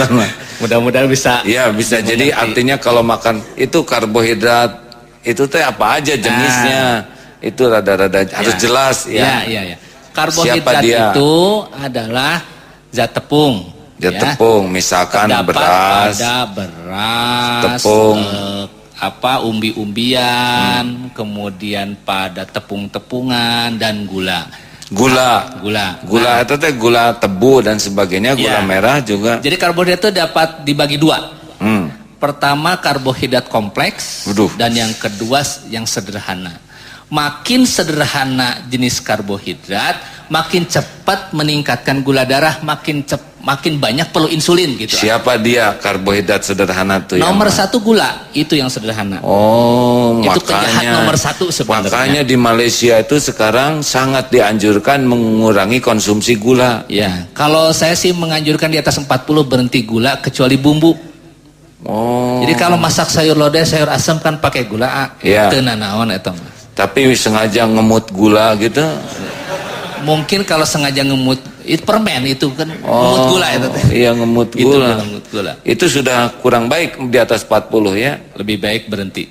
Mudah-mudahan bisa. Ya bisa jadi artinya kalau makan itu karbohidrat itu teh apa aja jenisnya, itu rada-rada harus jelas ya. Ya. Karbohidrat itu adalah zat tepung. Zat tepung, misalkan beras, ada beras, tepung, umbi-umbian, kemudian pada tepung-tepungan dan gula. Gula itu teh gula tebu dan sebagainya, gula merah juga. Jadi karbohidrat itu dapat dibagi dua. Pertama karbohidrat kompleks, dan yang kedua yang sederhana. Makin sederhana jenis karbohidrat, makin cepat meningkatkan gula darah, makin banyak perlu insulin gitu. Siapa dia karbohidrat sederhana tuh? Nomor satu gula, itu yang sederhana. Oh, itu makanya penjahat nomor satu sebenarnya. Makanya di Malaysia itu sekarang sangat dianjurkan mengurangi konsumsi gula. Ya, kalau saya sih menganjurkan di atas 40 berhenti gula kecuali bumbu. Oh. Jadi kalau masak sayur lodeh, sayur asam kan pakai gula, tenanawan eta mah. Tapi sengaja ngemut gula gitu. Mungkin kalau sengaja ngemut itu permen itu kan ngemut gula itu. Iya ngemut gula. Itu sudah kurang baik di atas 40 ya. Lebih baik berhenti.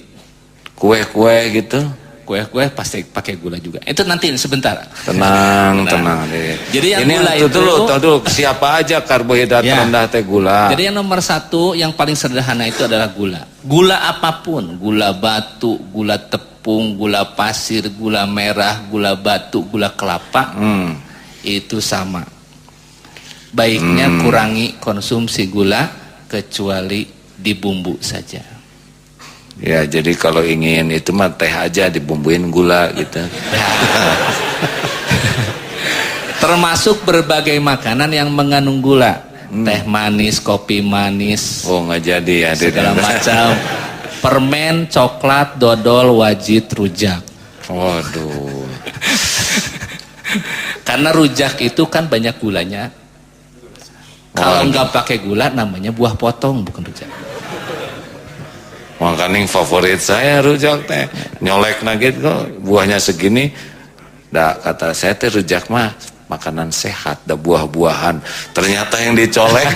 Kue-kue gitu. Kue-kue pasti pakai gula juga. Itu nanti sebentar. Tenang. Jadi yang ini gula itu dulu siapa aja karbohidrat rendah teh gula. Jadi yang nomor satu yang paling sederhana itu adalah gula. Gula apapun, gula batu, gula tepung, gula pasir, gula merah, gula batu, gula kelapa, itu sama. Baiknya kurangi konsumsi gula kecuali di bumbu saja. Ya, jadi kalau ingin itu mah teh aja dibumbuin gula gitu. Termasuk berbagai makanan yang mengandung gula. Teh manis, kopi manis. Oh, nggak jadi ya. Segala macam. Permen, coklat, dodol, wajit, rujak. Waduh. Karena rujak itu kan banyak gulanya. Kalau nggak pakai gula namanya buah potong, bukan rujak. Makanya favorit saya rujak teh. Nyolek nugget kok buahnya segini. Dah kata saya teh rujak mah makanan sehat, dah buah-buahan. Ternyata yang dicolek.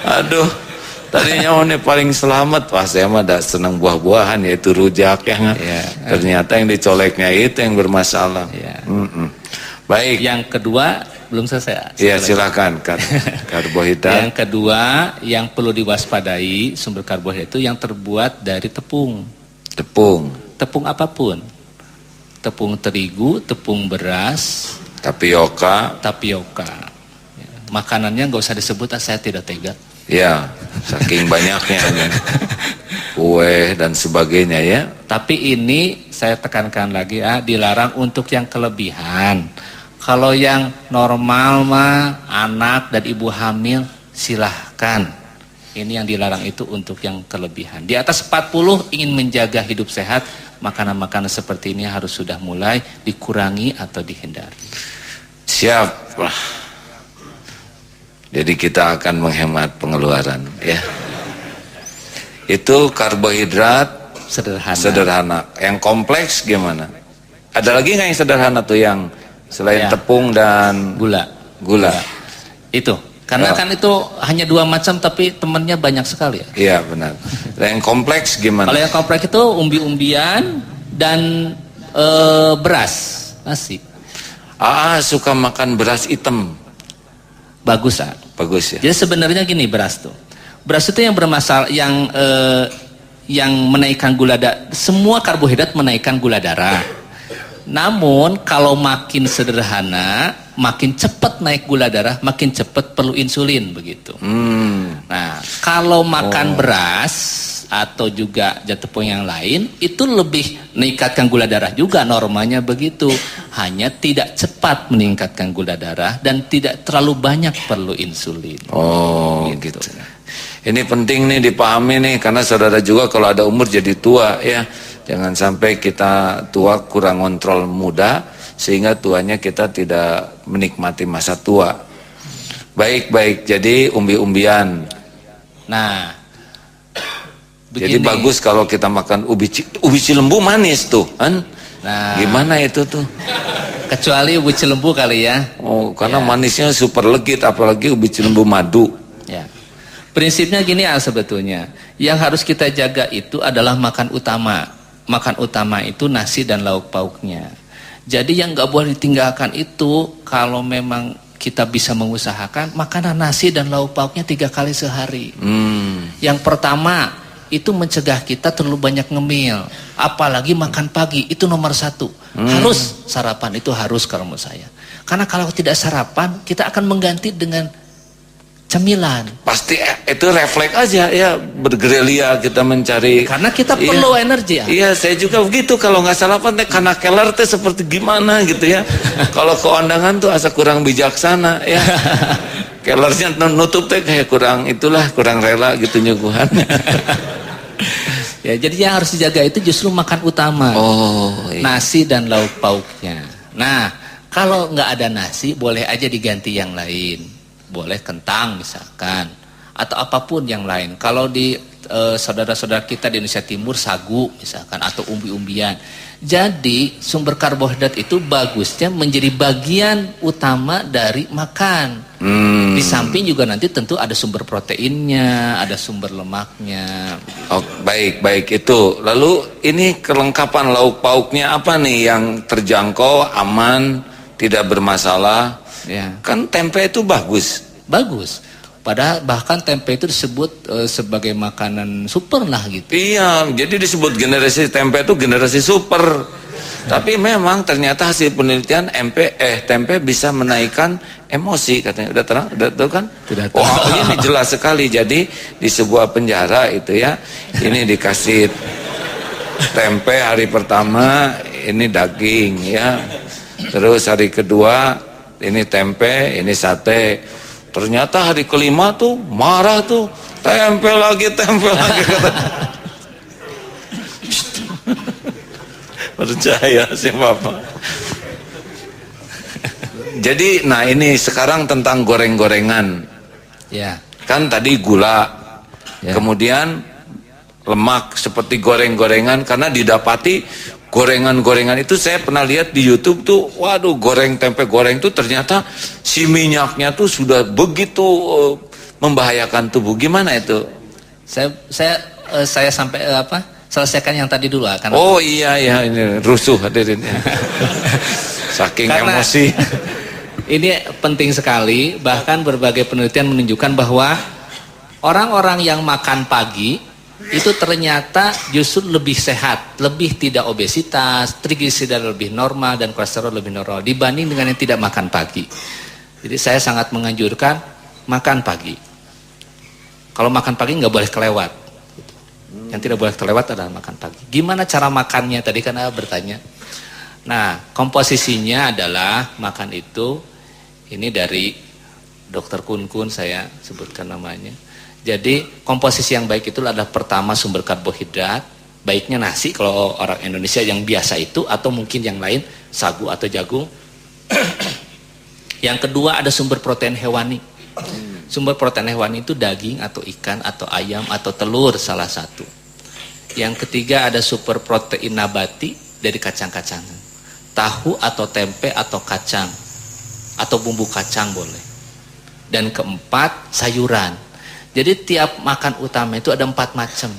Aduh. Tadinya ini paling selamat. Wah saya mah dah senang buah-buahan yaitu rujak ya. Ternyata yang dicoleknya itu yang bermasalah. Baik. Yang kedua belum selesai. Iya silakan karbohidrat. Yang kedua yang perlu diwaspadai sumber karbohidrat itu yang terbuat dari tepung. Tepung apapun. Tepung terigu, tepung beras, tapioka. Ya. Makanannya nggak usah disebut, saya tidak tega. Ya, saking banyaknya. Kue dan sebagainya ya. Tapi ini saya tekankan lagi dilarang untuk yang kelebihan. Kalau yang normal mah anak dan ibu hamil silahkan. Ini yang dilarang itu untuk yang kelebihan. Di atas 40 ingin menjaga hidup sehat, makanan-makanan seperti ini harus sudah mulai dikurangi atau dihindari. Siap. Jadi kita akan menghemat pengeluaran ya. Itu karbohidrat sederhana. Yang kompleks gimana? Ada lagi nggak yang sederhana tuh yang selain tepung dan gula? Itu karena kan itu hanya dua macam tapi temannya banyak sekali ya. Iya benar. Yang kompleks gimana? Kalau yang kompleks itu umbi-umbian dan beras nasi. Suka makan beras hitam. Bagus ya. Jadi sebenarnya gini beras itu yang bermasalah, yang menaikkan gula darah. Semua karbohidrat menaikkan gula darah. Namun kalau makin sederhana, makin cepat naik gula darah, makin cepat perlu insulin begitu. Nah, kalau makan beras atau juga zat tepung yang lain itu lebih meningkatkan gula darah juga, normanya begitu. Hanya tidak cepat meningkatkan gula darah dan tidak terlalu banyak perlu insulin. Gitu. Ini penting nih dipahami nih, karena saudara juga kalau ada umur jadi tua ya. Jangan sampai kita tua kurang kontrol muda sehingga tuanya kita tidak menikmati masa tua. Baik. Jadi umbi-umbian Nah, jadi begini. bagus kalau kita makan ubi cilembu manis tuh kan. Nah, gimana itu tuh? kecuali ubi cilembu kali ya. Oh, karena Ya. manisnya super legit, apalagi ubi cilembu madu. Ya. Prinsipnya gini sebetulnya. Yang harus kita jaga itu adalah makan utama. Makan utama itu nasi dan lauk pauknya. Jadi yang nggak boleh ditinggalkan itu kalau memang kita bisa mengusahakan makanan nasi dan lauk pauknya 3 kali sehari. Yang pertama itu mencegah kita terlalu banyak ngemil. Apalagi makan pagi itu nomor 1. Harus sarapan itu harus kalau menurut saya. Karena kalau tidak sarapan kita akan mengganti dengan cemilan. Pasti itu refleks aja ya, bergerilya kita mencari. Karena kita perlu energi ya. Iya, saya juga begitu kalau nggak sarapan teh karena keler teh seperti gimana gitu ya. Kalau ke undangan tuh asa kurang bijaksana ya. Kelernya nutup teh kayak kurang rela gitu nyuguhan. Ya, jadi yang harus dijaga itu justru makan utama. Oh, iya. Nasi dan lauk pauknya. Nah, kalau nggak ada nasi boleh aja diganti yang lain. Boleh kentang misalkan atau apapun yang lain. Kalau di saudara-saudara kita di Indonesia Timur sagu misalkan atau umbi-umbian. Jadi sumber karbohidrat itu bagusnya menjadi bagian utama dari makan. Di samping juga nanti tentu ada sumber proteinnya, ada sumber lemaknya. Oh, baik itu. Lalu ini kelengkapan lauk pauknya apa nih yang terjangkau, aman, tidak bermasalah? Ya. Kan tempe itu bagus. Bagus. Padahal bahkan tempe itu disebut sebagai makanan super lah gitu. Iya, jadi disebut generasi tempe itu generasi super. Tapi memang ternyata hasil penelitian tempe bisa menaikkan emosi katanya. Udah tahu kan? Tidak tahu. Oh, ini jelas sekali. Jadi di sebuah penjara itu ya, ini dikasih tempe hari pertama, ini daging ya. Terus hari kedua ini tempe, ini sate. Ternyata hari kelima tuh marah tuh, tempe lagi. Percaya sih Bapak. Jadi, nah ini sekarang tentang goreng-gorengan. Ya. Kan tadi gula, Ya. kemudian lemak seperti goreng-gorengan karena didapati gorengan-gorengan itu saya pernah lihat di YouTube tuh, waduh goreng tempe goreng tuh ternyata si minyaknya tuh sudah begitu membahayakan tubuh. Gimana itu? Saya sampai selesaikan yang tadi dulu kan. Oh iya ini rusuh hadirin. Saking Karena emosi. Ini penting sekali, bahkan berbagai penelitian menunjukkan bahwa orang-orang yang makan pagi itu ternyata justru lebih sehat, lebih tidak obesitas, trigliserida lebih normal dan kolesterol lebih normal dibanding dengan yang tidak makan pagi. Jadi saya sangat menganjurkan makan pagi. Kalau makan pagi nggak boleh kelewat. Yang tidak boleh kelewat adalah makan pagi. Gimana cara makannya tadi kan bertanya. Nah, komposisinya adalah makan itu ini dari Dr. Kun saya sebutkan namanya. Jadi komposisi yang baik itu adalah pertama sumber karbohidrat, baiknya nasi kalau orang Indonesia yang biasa itu, atau mungkin yang lain sagu atau jagung. Yang kedua ada sumber protein hewani. Sumber protein hewani itu daging atau ikan atau ayam atau telur salah satu. Yang ketiga ada sumber protein nabati dari kacang-kacangan. Tahu atau tempe atau kacang atau bumbu kacang boleh. Dan keempat sayuran. Jadi tiap makan utama itu ada 4 macam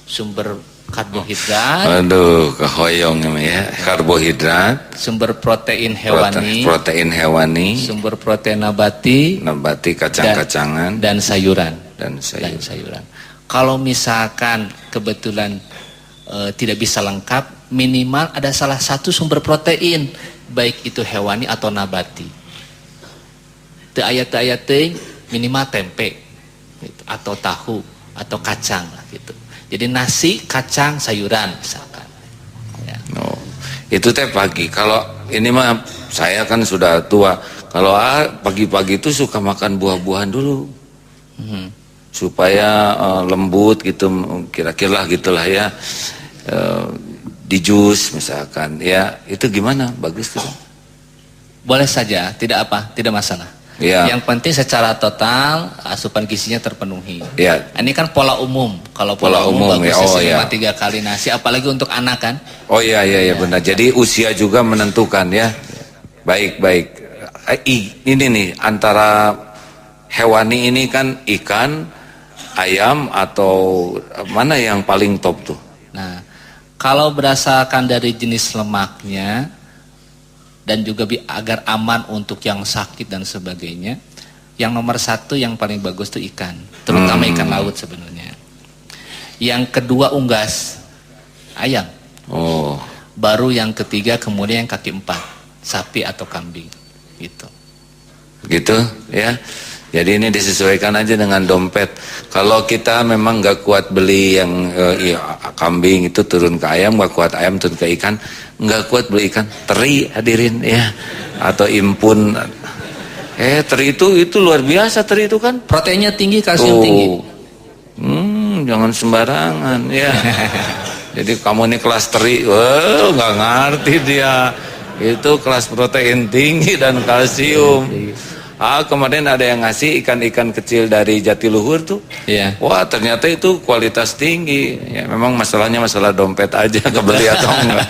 sumber karbohidrat. Aduh, kehoyong ya. Karbohidrat, Sumber protein hewani. protein hewani, Sumber protein nabati. kacang-kacangan Dan sayuran. dan sayuran. Kalau misalkan kebetulan tidak bisa lengkap, minimal ada salah satu sumber protein, baik itu hewani atau nabati. Teu aya teh minimal tempe gitu, atau tahu atau kacang lah gitu. Jadi nasi, kacang, sayuran misalkan. Ya. Oh, itu teh pagi. Kalau ini mah saya kan sudah tua. Kalau pagi-pagi itu suka makan buah-buahan dulu. Supaya lembut gitu, kira-kira gitulah ya. Di jus misalkan ya, itu gimana? Bagus tuh. Boleh saja, tidak masalah. Ya. Yang penting secara total asupan gizinya terpenuhi. Ya. Ini kan pola umum. Kalau pola umum bagusnya 3 kali nasi, apalagi untuk anak kan. Oh iya benar. Jadi usia juga menentukan ya. Baik. Ini nih antara hewani ini kan ikan, ayam atau mana yang paling top tuh? Nah, kalau berdasarkan dari jenis lemaknya dan juga agar aman untuk yang sakit dan sebagainya, yang nomor 1 yang paling bagus itu ikan, terutama ikan laut sebenarnya. Yang kedua unggas, ayam. Oh. Baru yang ketiga kemudian yang kaki 4, sapi atau kambing, gitu. Gitu ya. Jadi ini disesuaikan aja dengan dompet. Kalau kita memang nggak kuat beli yang kambing itu turun ke ayam, nggak kuat ayam turun ke ikan, nggak kuat beli ikan teri hadirin ya, atau impun. Teri itu luar biasa, teri itu kan proteinnya tinggi, kalsium tinggi. Jangan sembarangan ya. Jadi kamu ini kelas teri, nggak ngerti dia. Itu kelas protein tinggi dan kalsium. Kemarin ada yang ngasih ikan-ikan kecil dari Jatiluhur tuh. Iya. Wah, ternyata itu kualitas tinggi. Ya, memang masalahnya masalah dompet aja, kebeli atau enggak.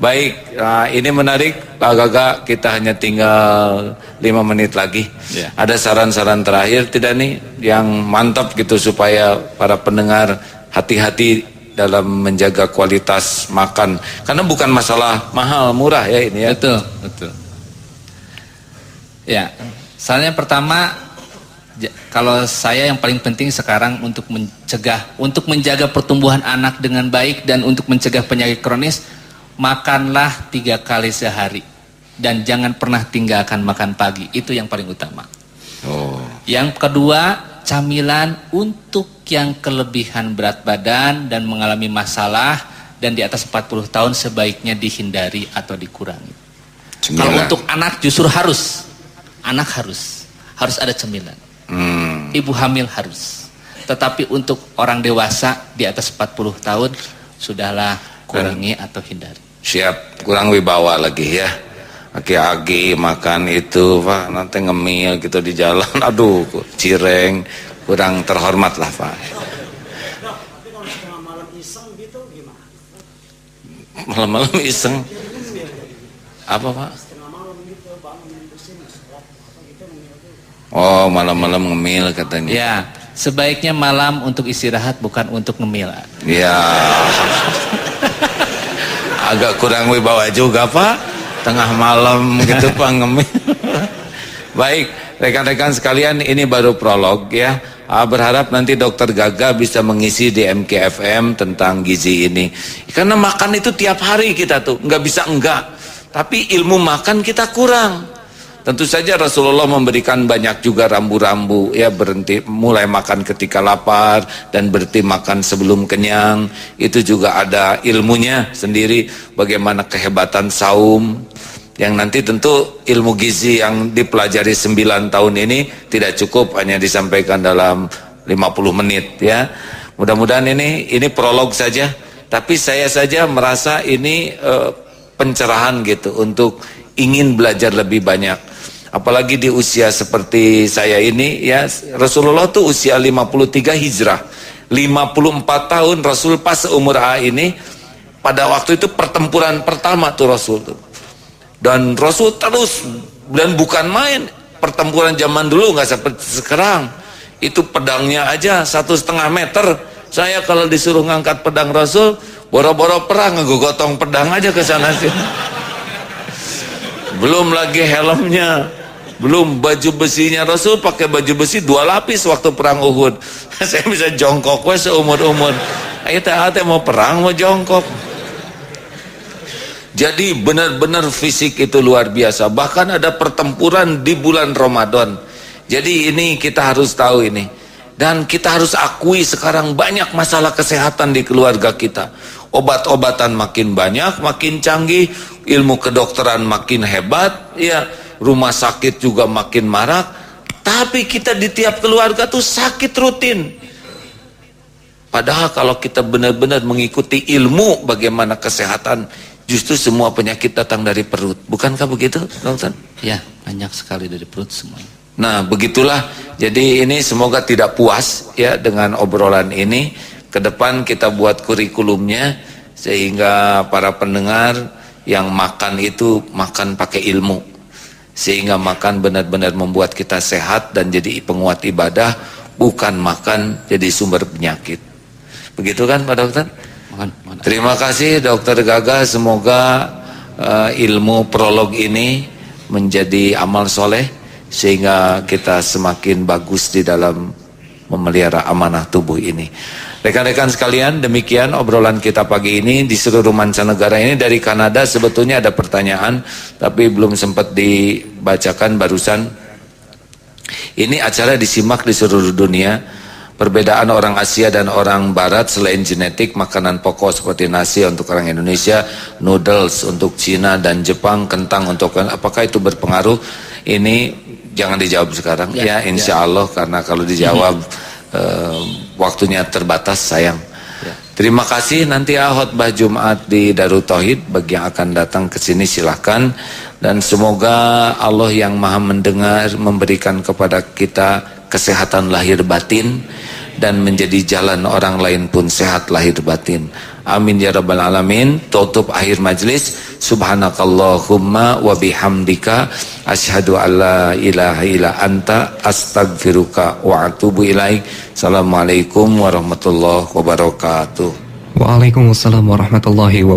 Baik, ini menarik Pak Gaga, kita hanya tinggal 5 menit lagi. Yeah. Ada saran-saran terakhir tidak nih yang mantap gitu supaya para pendengar hati-hati dalam menjaga kualitas makan. Karena bukan masalah mahal murah ya ini ya. Betul. Ya, soalnya pertama kalau saya yang paling penting sekarang untuk menjaga pertumbuhan anak dengan baik dan untuk mencegah penyakit kronis, makanlah 3 kali sehari dan jangan pernah tinggalkan makan pagi, itu yang paling utama. Yang kedua, camilan untuk yang kelebihan berat badan dan mengalami masalah dan di atas 40 tahun sebaiknya dihindari atau dikurangi. Kalau untuk anak justru harus ada cemilan. Ibu hamil harus. Tetapi untuk orang dewasa di atas 40 tahun sudahlah kurangi atau hindari. Siap, kurang wibawa lagi ya. Aki-aki makan itu Pak, nanti ngemil gitu di jalan, aduh cireng, kurang terhormat lah Pak. Tapi kalau setengah malam iseng gitu gimana? Malam-malam iseng apa Pak? Setengah malam gitu bangun bersin sholat apa gitu ngemil tuh. Oh, malam-malam ngemil katanya. Ya, sebaiknya malam untuk istirahat bukan untuk ngemil. Ya. Agak kurang wibawa juga Pak. Tengah malam gitu Pak ngemil. Baik, rekan-rekan sekalian, ini baru prolog ya. Berharap nanti Dokter Gaga bisa mengisi di MKFM tentang gizi ini. Karena makan itu tiap hari kita tuh, nggak bisa enggak. Tapi ilmu makan kita kurang. Tentu saja Rasulullah memberikan banyak juga rambu-rambu ya, berhenti mulai makan ketika lapar dan berhenti makan sebelum kenyang. Itu juga ada ilmunya sendiri, bagaimana kehebatan saum. Yang nanti tentu ilmu gizi yang dipelajari 9 tahun ini tidak cukup hanya disampaikan dalam 50 menit ya. Mudah-mudahan ini prolog saja, tapi saya saja merasa ini pencerahan gitu untuk ingin belajar lebih banyak. Apalagi di usia seperti saya ini ya, Rasulullah tuh usia 53 hijrah, 54 tahun Rasul pas seumur ini. Pada waktu itu pertempuran pertama tuh Rasul tuh. Dan Rasul terus, dan bukan main, pertempuran zaman dulu nggak seperti sekarang. Itu pedangnya aja 1,5 meter. Saya kalau disuruh ngangkat pedang Rasul, boro-boro perang, ngegotong pedang aja ke sana sini. Belum lagi helmnya, belum baju besinya. Rasul pakai baju besi 2 lapis waktu perang Uhud. Saya bisa jongkok we seumur-umur. Ayo teh mau perang mau jongkok. Jadi benar-benar fisik itu luar biasa. Bahkan ada pertempuran di bulan Ramadan. Jadi ini kita harus tahu ini. Dan kita harus akui sekarang banyak masalah kesehatan di keluarga kita. Obat-obatan makin banyak, makin canggih, ilmu kedokteran makin hebat, ya, rumah sakit juga makin marak. Tapi kita di tiap keluarga tuh sakit rutin. Padahal kalau kita benar-benar mengikuti ilmu bagaimana kesehatan, justru semua penyakit datang dari perut. Bukankah begitu, dokter? Ya, banyak sekali dari perut semuanya. Nah, begitulah. Jadi ini semoga tidak puas ya dengan obrolan ini. Ke depan kita buat kurikulumnya sehingga para pendengar yang makan itu makan pakai ilmu. Sehingga makan benar-benar membuat kita sehat dan jadi penguat ibadah, bukan makan jadi sumber penyakit. Begitu kan Pak Dokter? Terima kasih Dokter Gaga, semoga ilmu prolog ini menjadi amal soleh sehingga kita semakin bagus di dalam memelihara amanah tubuh ini. Rekan-rekan sekalian, demikian obrolan kita pagi ini di seluruh mancanegara ini. Dari Kanada sebetulnya ada pertanyaan tapi belum sempat dibacakan barusan. Ini acara disimak di seluruh dunia. Perbedaan orang Asia dan orang Barat selain genetik, makanan pokok seperti nasi untuk orang Indonesia, noodles untuk Cina dan Jepang, kentang untuk, apakah itu berpengaruh? Ini jangan dijawab sekarang ya, insya Allah, karena kalau dijawab waktunya terbatas, sayang. Terima kasih. Nanti khotbah Jumat di Darut Tauhid, bagi yang akan datang ke sini silahkan, dan semoga Allah yang Maha Mendengar memberikan kepada kita kesehatan lahir batin dan menjadi jalan orang lain pun sehat lahir batin. Amin ya rabbal alamin. Tutup akhir majlis. Subhanakallahumma wa bihamdika asyhadu an la ilaha illa anta astaghfiruka wa atubu ilaik. Assalamualaikum warahmatullahi wabarakatuh. Waalaikumsalam warahmatullahi wabarakatuh.